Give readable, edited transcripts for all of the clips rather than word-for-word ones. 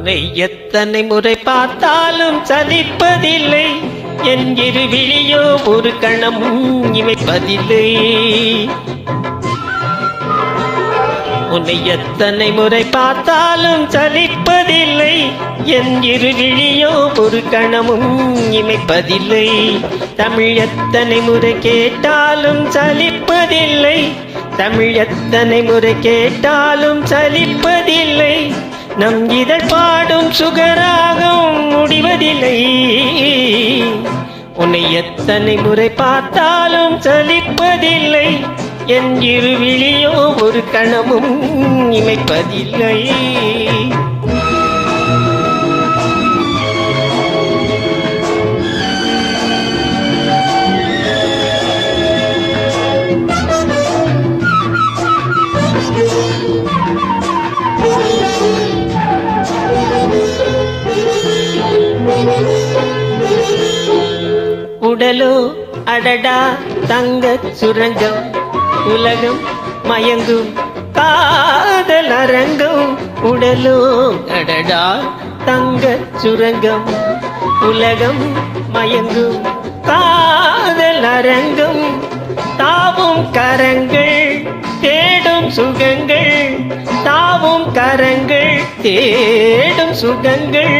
உன்னை எத்தனை முறை பார்த்தாலும் சலிப்பதில்லை, என் இரு விழியோ ஒரு கணமும் இமைப்பதில்லை. உன்னை எத்தனை முறை பார்த்தாலும் சலிப்பதில்லை, என் இரு விழியோ ஒரு கணமும் இமைப்பதில்லை. தமிழ் எத்தனை முறை கேட்டாலும் சலிப்பதில்லை, தமிழ் எத்தனை முறை கேட்டாலும் சலிப்பதில்லை. நம் இதழ் பாடும் சுகராகம் முடிவதில்லை. உன்னை எத்தனை முறை பார்த்தாலும் சலிப்பதில்லை, என் இரு விழியோ ஒரு கணமும் இமைப்பதில்லை. உடலோ அடடா தங்கச் சுரங்கம், உலகம் மயங்கும் காதல் அரங்கம். உடலோ அடடா தங்கச் சுரங்கம், உலகம் மயங்கும் காதல் அரங்கம். தாவும் கரங்கள் தேடும் சுகங்கள், தாவும் கரங்கள் தேடும் சுகங்கள்.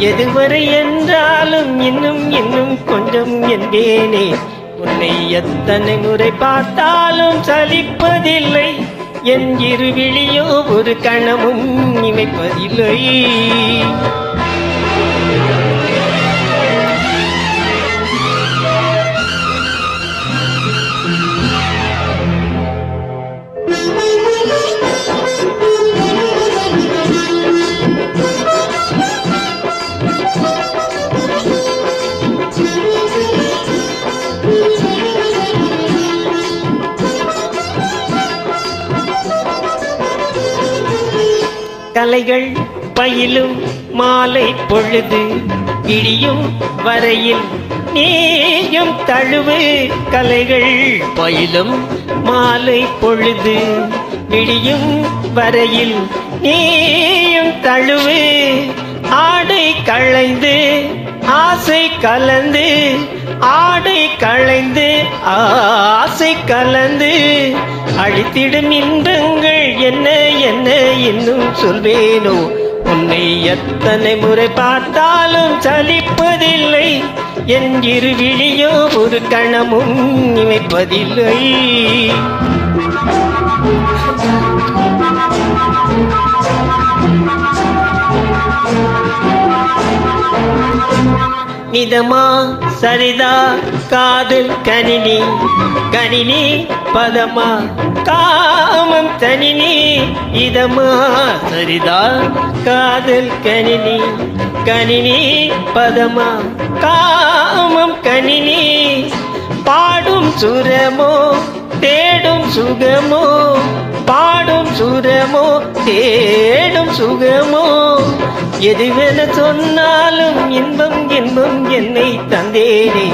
எதுவரை என்றாலும் இன்னும் இன்னும் கொஞ்சம் என்பேனே. உன்னை எத்தனை முறை பார்த்தாலும் சலிப்பதில்லை, என் இரு விழியோ ஒரு கணமும் இமைப்பதில்லை. கலைகள் பயிலும் மாலை பொழுது, விடியும் வரையில் நீயும் தழுவு. கலைகள் பயிலும் மாலை பொழுது, விடியும் வரையில் நீயும் தழுவு. ஆடை களைந்து ஆசை கலந்து, ஆடை களைந்து ஆசை கலந்து, அழித்திடும் இன்பங்கள் என்ன என்ன இன்னும் சொல்வேனோ. உன்னை எத்தனை முறை பார்த்தாலும் சலிப்பதில்லை, என் இரு விழியோ ஒரு கணமும் இமைப்பதில்லை. நிதமா சரிதா காதல் கணினி, கணினி பதமா காமம் தனினி. இதமா சரிதா காதல் கணினி, கணினி பதமா காமம் கணினி. பாடும் சுரமோ தேடும் சுகமோ, பாடும் சுரமோ தேடும் சுகமோ. எதுவென சொன்னாலும் இன்பம் இன்பம் என்னை தந்தேனே.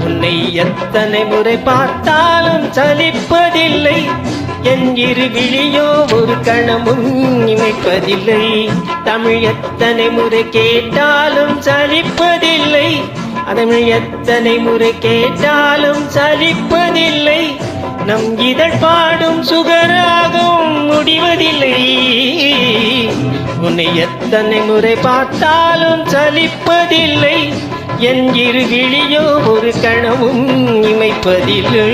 உன்னை எத்தனை முறை பார்த்தாலும் சலிப்பதில்லை, என் இரு விழியோ ஒரு கணமும் இமைப்பதில்லை. தமிழ் எத்தனை முறை கேட்டாலும் சலிப்பதில்லை, தமிழ் எத்தனை முறை கேட்டாலும் சலிப்பதில்லை. நம் இதழ் பாடும் சுகராகம் முடிவதில்லை. உன்னை எத்தனை முறை பார்த்தாலும் சலிப்பதில்லை, என் இரு விழியோ ஒரு கணமும் இமைப்பதில்லை.